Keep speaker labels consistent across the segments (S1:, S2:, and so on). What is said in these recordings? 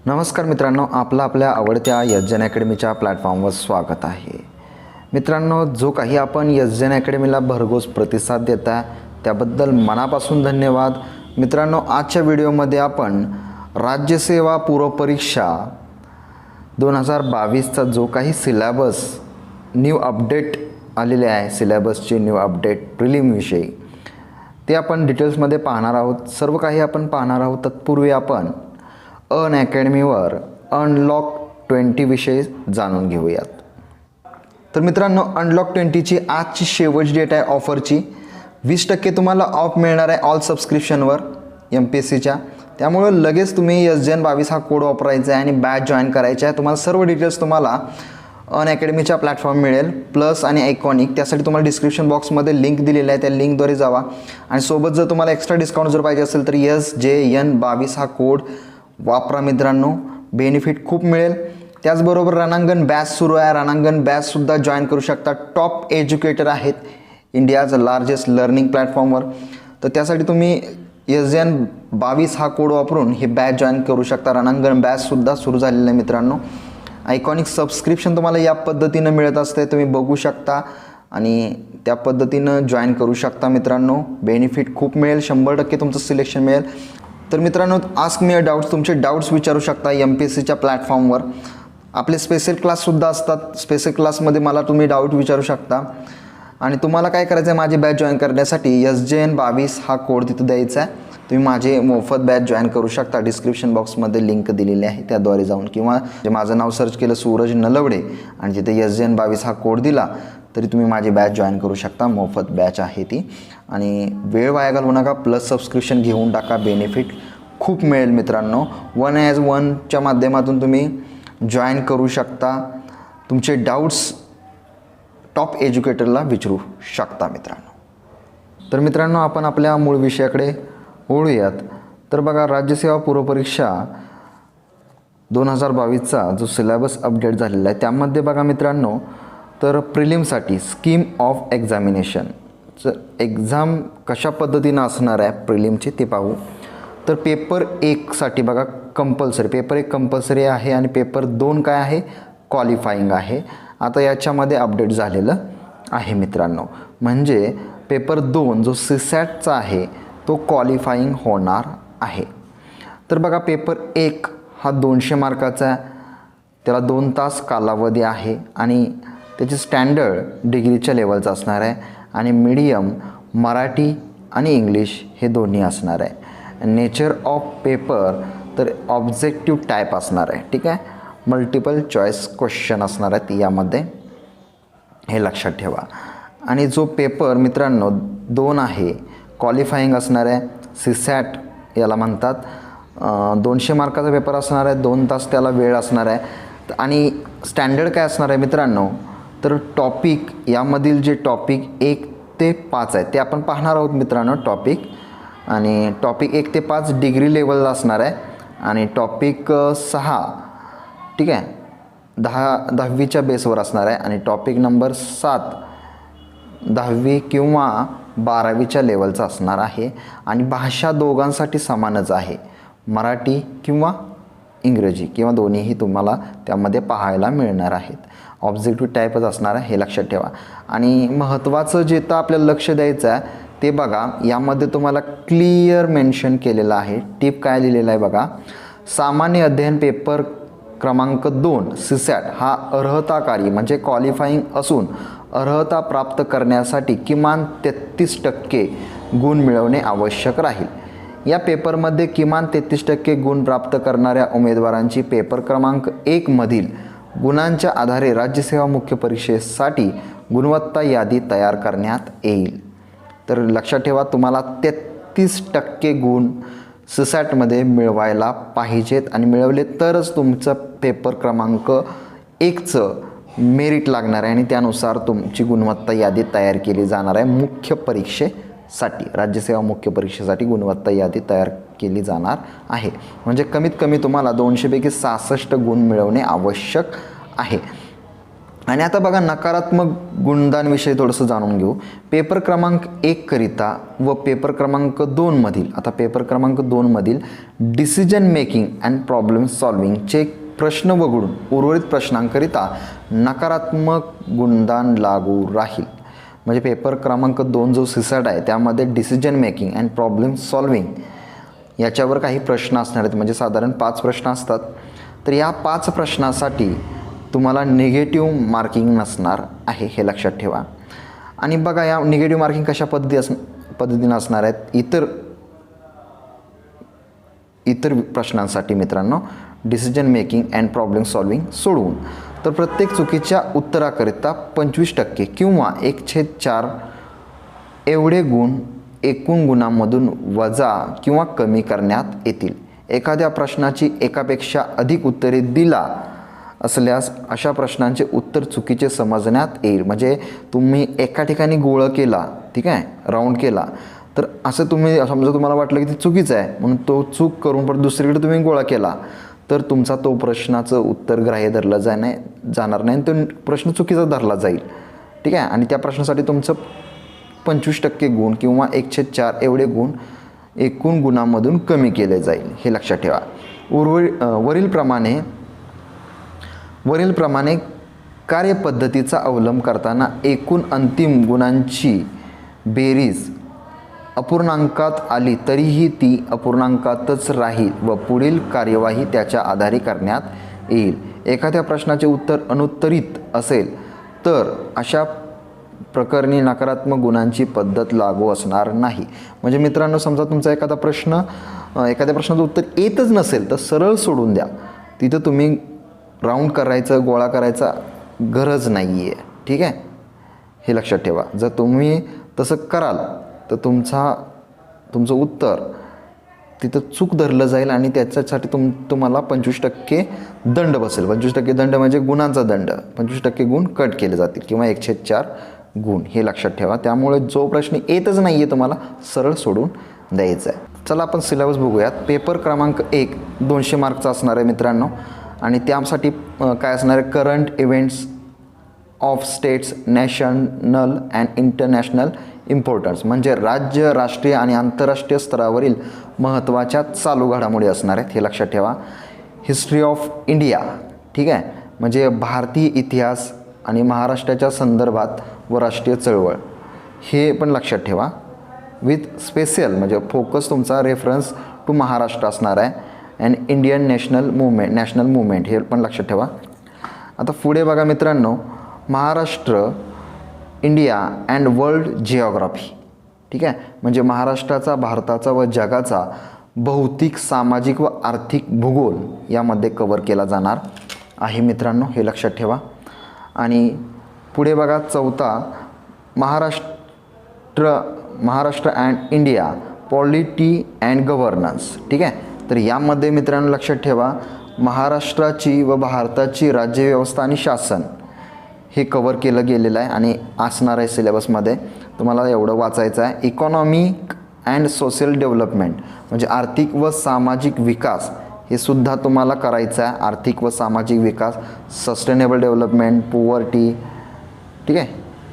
S1: नमस्कार मित्रांनो, आपल्या आवडत्या यजन अकॅडमीच्या प्लॅटफॉर्मवर स्वागत आहे. मित्रांनो, जो काही आपण यजन अकॅडमीला भरघोस प्रतिसाद देता त्याबद्दल मनापासून धन्यवाद. मित्रांनो, आजच्या व्हिडिओमध्ये आपण राज्यसेवा पूर्व परीक्षा 2022चा जो काही सिलेबस न्यू अपडेट आलेले आहे, सिलेबसची न्यू अपडेट प्रिलिमविषयी ते आपण डिटेल्समध्ये पाहणार आहोत. सर्व काही आपण पाहणार आहोत. तत्पूर्वी आपण अनअकॅडमीवर अनलॉक 20 विषयी जाणून घेऊयात. तर मित्रांनो, अनलॉक 20ची आजची शेवटची डेट आहे ऑफरची. 20% तुम्हाला ऑफ मिळणार आहे ऑल सबस्क्रिप्शनवर MPSCच्या. त्यामुळं लगेच तुम्ही SJN22 हा कोड वापरायचा आहे आणि बॅच जॉईन करायचा आहे. तुम्हाला सर्व डिटेल्स तुम्हाला अनअकॅडमीच्या प्लॅटफॉर्म मिळेल, प्लस आणि आयकॉनिक. त्यासाठी तुम्हाला डिस्क्रिप्शन बॉक्समध्ये लिंक दिलेली आहे, त्या लिंकद्वारे जावा. आणि सोबत जर तुम्हाला एक्स्ट्रा डिस्काउंट जर पाहिजे असेल तर SJN22 हा कोड वापरा मित्रांनो, बेनिफिट खूप मिळेल. त्याचबरोबर रणांगण बॅच सुरू आहे, रणांगण बॅचसुद्धा जॉईन करू शकता. टॉप एज्युकेटर आहेत इंडियाज लार्जेस्ट लर्निंग प्लॅटफॉर्मवर. तर त्यासाठी तुम्ही SJN22 हा कोड वापरून हे बॅच जॉईन करू शकता. रणांगण बॅचसुद्धा सुरू झालेलं आहे मित्रांनो. आयकॉनिक सबस्क्रिप्शन तुम्हाला या पद्धतीनं मिळत असते, तुम्ही बघू शकता आणि त्या पद्धतीनं जॉईन करू शकता मित्रांनो. बेनिफिट खूप मिळेल, 100% तुमचं सिलेक्शन मिळेल. तर मित्रांनो, आस्क मी डाऊट्स, तुमचे डाऊट्स विचारू शकता MPSCच्या प्लॅटफॉर्मवर. आपले स्पेशल क्लाससुद्धा असतात. स्पेशल क्लासमध्ये मला तुम्ही डाऊट विचारू शकता. आणि तुम्हाला काय करायचं आहे, माझी बॅच जॉईन करण्यासाठी SJN22 हा कोड तिथं द्यायचा आहे. तुम्ही माझे मोफत बॅच जॉईन करू शकता. डिस्क्रिप्शन बॉक्समध्ये लिंक दिलेली आहे, त्याद्वारे जाऊन, किंवा माझं नाव सर्च केलं सूरज नलवडे आणि तिथे SJN22 हा कोड दिला तरी तुम्ही माझी बॅच जॉईन करू शकता. मोफत बॅच आहे ती. आणि वेळ वाया घालवू नका, प्लस सबस्क्रिप्शन घेऊन टाका, बेनिफिट खूप मिळेल मित्रांनो. 1as1च्या माध्यमातून तुम्ही जॉईन करू शकता. तुमचे डाऊट्स टॉप एज्युकेटरला विचारू शकता मित्रांनो. तर मित्रांनो, आपण आपल्या मूळ विषयाकडे वळूयात. तर बघा, राज्यसेवा पूर्व परीक्षा 2022चा जो सिलेबस अपडेट झालेला आहे त्यामध्ये बघा मित्रांनो, तर प्रिलिमसाठी स्कीम ऑफ एक्झामिनेशनचं एक्झाम कशा पद्धतीनं असणार आहे प्रिलिमची ते पाहू. तर पेपर 1 साठी बघा कंपल्सरी, पेपर 1 कंपल्सरी आहे आणि पेपर 2 काय आहे, क्वालिफाईंग आहे. आता याच्यामध्ये अपडेट झालेलं आहे मित्रांनो. म्हणजे पेपर 2 जो CSATचा आहे तो क्वालिफाईंग होणार आहे. तर बघा, पेपर 1 हा 200 मार्काचा आहे, त्याला 2 तास कालावधी आहे आणि त्याची स्टँडर्ड डिग्रीच्या लेवलचा असणार आहे. आणि मीडियम मराठी आणि इंग्लिश हे दोन्ही असणार आहे. नेचर ऑफ पेपर तर ऑब्जेक्टिव्ह टाईप असणार आहे, ठीक आहे. मल्टिपल चॉईस क्वेश्चन असणार आहेत यामध्ये, हे लक्षात ठेवा. आणि जो पेपर मित्रांनो 2 आहे क्वालिफाईंग असणार आहे. CSAT याला म्हणतात. 200 मार्काचा पेपर असणार आहे, 2 तास त्याला वेळ असणार आहे. आणि स्टँडर्ड काय असणार आहे मित्रांनो, तर टॉपिक यामधील जे टॉपिक 1 ते 5 आहे ते आपण पाहणार आहोत मित्रांनो टॉपिक. आणि टॉपिक 1 ते 5 डिग्री लेवलला असणार आहे. आणि टॉपिक 6 ठीक आहे 10वीच्या बेसवर असणार आहे. आणि टॉपिक नंबर 7 10वी किंवा 12वीच्या लेवलचा असणार आहे. आणि भाषा दोघांसाठी समानच आहे, मराठी किंवा इंग्रजी किंवा दोन्हीही तुम्हाला त्यामध्ये पाहायला मिळणार आहेत. ऑब्जेक्टिव्ह टाईपच असणार आहे, हे लक्षात ठेवा. आणि महत्त्वाचं जे तर आपल्याला लक्ष द्यायचं आहे ते बघा, यामध्ये तुम्हाला क्लिअर मेन्शन केलेलं आहे. टिप काय लिहिलेलं आहे बघा, सामान्य अध्ययन पेपर क्रमांक 2 CSAT हा अर्हताकारी म्हणजे क्वालिफाईंग असून अर्हता प्राप्त करण्यासाठी किमान 33% गुण मिळवणे आवश्यक राहील. या पेपरमध्ये किमान 33% गुण प्राप्त करणाऱ्या उमेदवारांची पेपर क्रमांक 1 मधील गुणांच्या आधारे राज्यसेवा मुख्य परीक्षेसाठी गुणवत्ता यादी तयार करण्यात येईल. तर लक्षात ठेवा, तुम्हाला 33% गुण CSATमध्ये मिळवायला पाहिजेत आणि मिळवले तरच तुमचं पेपर क्रमांक 1चं मेरिट लागणार आहे आणि त्यानुसार तुमची गुणवत्ता यादी तयार केली जाणार आहे. मुख्य परीक्षेसाठी, राज्यसेवा मुख्य परीक्षेसाठी गुणवत्ता यादी तयार केली जाणार आहे. म्हणजे कमीत कमी तुम्हाला 200 पैकी 66 गुण मिळवणे आवश्यक आहे. आणि आता बघा नकारात्मक गुणधांविषयी थोडंसं जाणून घेऊ. पेपर क्रमांक 1 करिता व पेपर क्रमांक 2 मधील, आता पेपर क्रमांक 2 मधील डिसिजन मेकिंग अँड प्रॉब्लेम सॉल्विंगचे प्रश्न वगळून उर्वरित प्रश्नांकरिता नकारात्मक गुणधान लागू राहील. म्हणजे पेपर क्रमांक 2 जो सिसॅट आहे त्यामध्ये decision making and problem solving याच्यावर काही प्रश्न असणार आहेत. म्हणजे साधारण 5 प्रश्न असतात. तर या 5 प्रश्नासाठी तुम्हाला निगेटिव्ह मार्किंग नसणार आहे, हे लक्षात ठेवा. आणि बघा या निगेटिव्ह मार्किंग कशा पद्धतीनं असणार आहेत. इतर प्रश्नांसाठी मित्रांनो decision making and problem solving सोडवून तर प्रत्येक चुकीच्या उत्तराकरिता 25% किंवा 1/4 एवढे गुण एकूण गुणांमधून वजा किंवा कमी करण्यात येतील. एखाद्या प्रश्नाची एकापेक्षा अधिक उत्तरे दिला असल्यास अशा प्रश्नांचे उत्तर चुकीचे समजण्यात येईल. म्हणजे तुम्ही एका ठिकाणी गोळ केला, ठीक आहे, राऊंड केला, तर असं तुम्ही समजा तुम्हाला वाटलं की ते चुकीचं आहे म्हणून तो चूक करून परत दुसरीकडे तुम्ही गोळा केला तर तुमचा तो प्रश्नाचं उत्तर ग्राह्य धरलं जाणार नाही, तो प्रश्न चुकीचा धरला जाईल. ठीक आहे. आणि त्या प्रश्नासाठी तुमचं 25% गुण किंवा 1/4 एवढे गुण एकूण गुणांमधून कमी केले जाईल, हे लक्षात ठेवा. वरीलप्रमाणे कार्यपद्धतीचा अवलंब करताना एकूण अंतिम गुणांची बेरीज अपूर्णांकात आली तरीही ती अपूर्णांकातच राहील व पुढील कार्यवाही त्याच्या आधारे करण्यात येईल. एखाद्या प्रश्नाचे उत्तर अनुत्तरित असेल तर अशा प्रकरणी नकारात्मक गुणांची पद्धत लागू असणार नाही. म्हणजे मित्रांनो समजा तुमचा एखाद्या प्रश्नाचं उत्तर येतच नसेल तर सरळ सोडून द्या. तिथं तुम्ही राऊंड करायचं, गोळा करायचा गरज नाही आहे. ठीक आहे, हे लक्षात ठेवा. जर तुम्ही तसं कराल तर तुमचं उत्तर तिथं चूक धरलं जाईल आणि त्याच्यासाठी तुम्हाला 25% दंड बसेल. 25% दंड म्हणजे गुणांचा दंड. 25% गुण कट केले जातील किंवा 1/4 गुण, हे लक्षात ठेवा. त्यामुळे जो प्रश्न येतच नाही आहे तुम्हाला सरळ सोडून द्यायचा आहे. चला आपण सिलेबस बघूयात. पेपर क्रमांक 1 200 मार्कचा असणार आहे मित्रांनो. आणि त्यासाठी काय असणार आहे, current events of states national and international importance, म्हणजे राज्य, राष्ट्रीय आणि आंतरराष्ट्रीय स्तरावरील महत्त्वाच्या चालू घडामोडी असणार आहेत, हे लक्षात ठेवा. हिस्ट्री ऑफ इंडिया, ठीक आहे, म्हणजे भारतीय इतिहास आणि महाराष्ट्राच्या संदर्भात व राष्ट्रीय चळवळ, हे पण लक्षात ठेवा. विथ स्पेशल म्हणजे फोकस तुमचा रेफरन्स टू महाराष्ट्र असणार आहे. अँड इंडियन नॅशनल मुवमेंट हे पण लक्षात ठेवा. आता पुढे बघा मित्रांनो, Maharashtra, India and world geography, ठीक आहे, म्हणजे महाराष्ट्राचा, भारताचा व जगाचा भौतिक, सामाजिक व आर्थिक भूगोल यामध्ये कव्हर केला जाणार आहे मित्रांनो, हे लक्षात ठेवा. आणि पुढे बघा चौथा, Maharashtra and India polity and governance, ठीक आहे. तर यामध्ये मित्रांनो लक्षात ठेवा, महाराष्ट्राची व भारताची राज्यव्यवस्था आणि शासन हे कव्हर केलं गेलेलं आहे आणि असणार आहे सिलेबसमध्ये. तुम्हाला एवढं वाचायचं आहे. इकॉनॉमिक अँड सोशल डेव्हलपमेंट म्हणजे आर्थिक व सामाजिक विकास, हे सुद्धा तुम्हाला करायचं आहे. आर्थिक व सामाजिक विकास, सस्टेनेबल डेव्हलपमेंट, पॉवर्टी, ठीक आहे,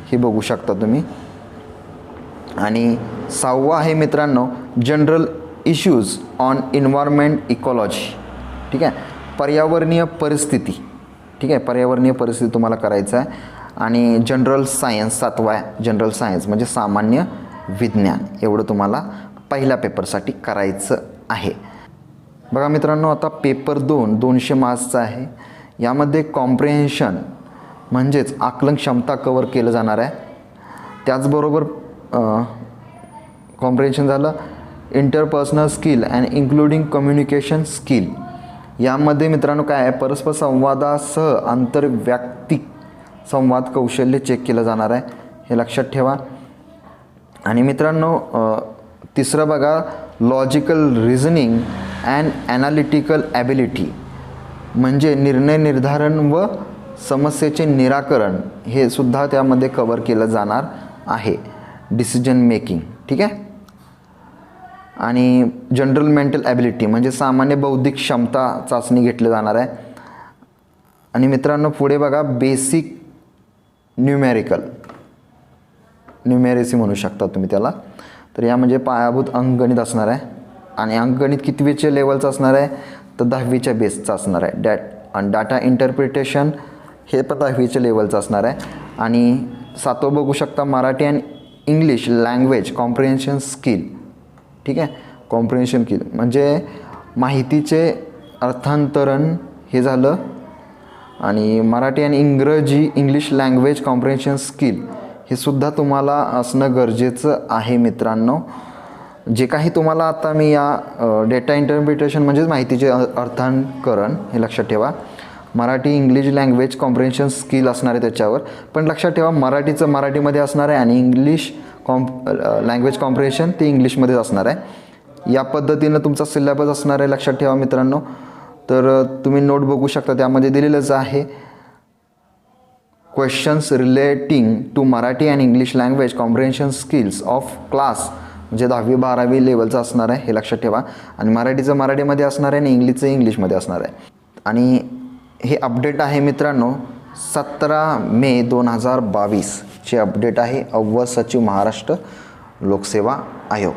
S1: हे बघू शकता तुम्ही. आणि 6वा आहे मित्रांनो, general issues on environment ecology, ठीक आहे, पर्यावरणीय परिस्थिती, ठीक आहे, पर्यावरणीय परिस्थिती तुम्हाला करायचं आहे. आणि जनरल सायन्स 7वा आहे, जनरल सायन्स म्हणजे सामान्य विज्ञान, एवढं तुम्हाला पहिल्या पेपरसाठी करायचं आहे. बघा मित्रांनो, आता पेपर 2 200 मार्क्सचा आहे. यामध्ये कॉम्प्रिहेन्शन म्हणजेच आकलन क्षमता कव्हर केलं जाणार आहे. त्याचबरोबर कॉम्प्रिहेन्शन झालं, interpersonal skill and including communication skill, यामध्ये मित्रांनो काय आहे, परस्पर संवादासह आंतरवैयक्तिक संवाद कौशल्य चेक केलं जाणार आहे, हे लक्षात ठेवा. आणि मित्रांनो 3रं बघा, logical reasoning and analytical ability म्हणजे निर्णय निर्धारण व समस्येचे निराकरण, हे सुद्धा त्यामध्ये कव्हर केलं जाणार आहे. डिसिजन मेकिंग, ठीक आहे. आणि जनरल मेंटल ॲबिलिटी म्हणजे सामान्य बौद्धिक क्षमता चाचणी घेतली जाणार आहे. आणि मित्रांनो पुढे बघा, बेसिक न्यूमेरेसी म्हणू शकता तुम्ही त्याला. तर या म्हणजे पायाभूत अंकगणित असणार आहे. आणि अंकगणित कितवीच्या लेवलचं असणार आहे, तर 10वीच्या बेसचं असणार आहे. आणि डाटा इंटरप्रिटेशन हे पण 10वीच्या लेवलचं असणार आहे. आणि 7वं बघू शकता मराठी आणि इंग्लिश लँग्वेज कॉम्प्रिहेन्शन स्किल. ठीक आहे, कॉम्प्रिहेन्शन स्किल म्हणजे माहितीचे अर्थांतरण हे झालं. आणि मराठी आणि इंग्लिश लँग्वेज कॉम्प्रिहेन्शन स्किल हे सुद्धा तुम्हाला असणं गरजेचं आहे मित्रांनो. जे काही तुम्हाला आता मी या डेटा इंटरप्रिटेशन म्हणजेच माहितीचे अर्थांकरण हे लक्षात ठेवा. Marathi English language comprehension skill असणार आहे त्याच्यावर. पण लक्षात ठेवा मराठीचं मराठीमध्ये असणार आहे आणि इंग्लिश लँग्वेज कॉम्प्रिहेन्शन ते इंग्लिशमध्येच असणार आहे. या पद्धतीनं तुमचा सिलेबस असणार आहे, लक्षात ठेवा मित्रांनो. तर तुम्ही नोट बघू शकता, त्यामध्ये दिलेलंच आहे questions relating to Marathi and English language comprehension skills of class म्हणजे 10वी 12वी लेवलचं असणार आहे, हे लक्षात ठेवा. आणि मराठीचं मराठीमध्ये असणार आहे आणि इंग्लिशचं इंग्लिशमध्ये असणार आहे. आणि हे अपडेट आहे मित्रांनो 17 मे 2022चे अपडेट आहे अव्वल सचिव महाराष्ट्र लोकसेवा आयोग.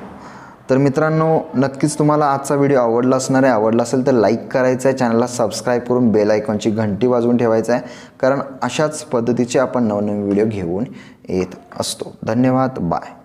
S1: तर मित्रांनो नक्कीच तुम्हाला आजचा व्हिडिओ आवडला असणार आहे. आवडला असेल तर लाईक करायचं आहे, चॅनलला सबस्क्राईब करून बेल आयकॉनची घंटी वाजवून ठेवायचं आहे. कारण अशाच पद्धतीचे आपण नवनवीन व्हिडिओ घेऊन येत असतो. धन्यवाद, बाय.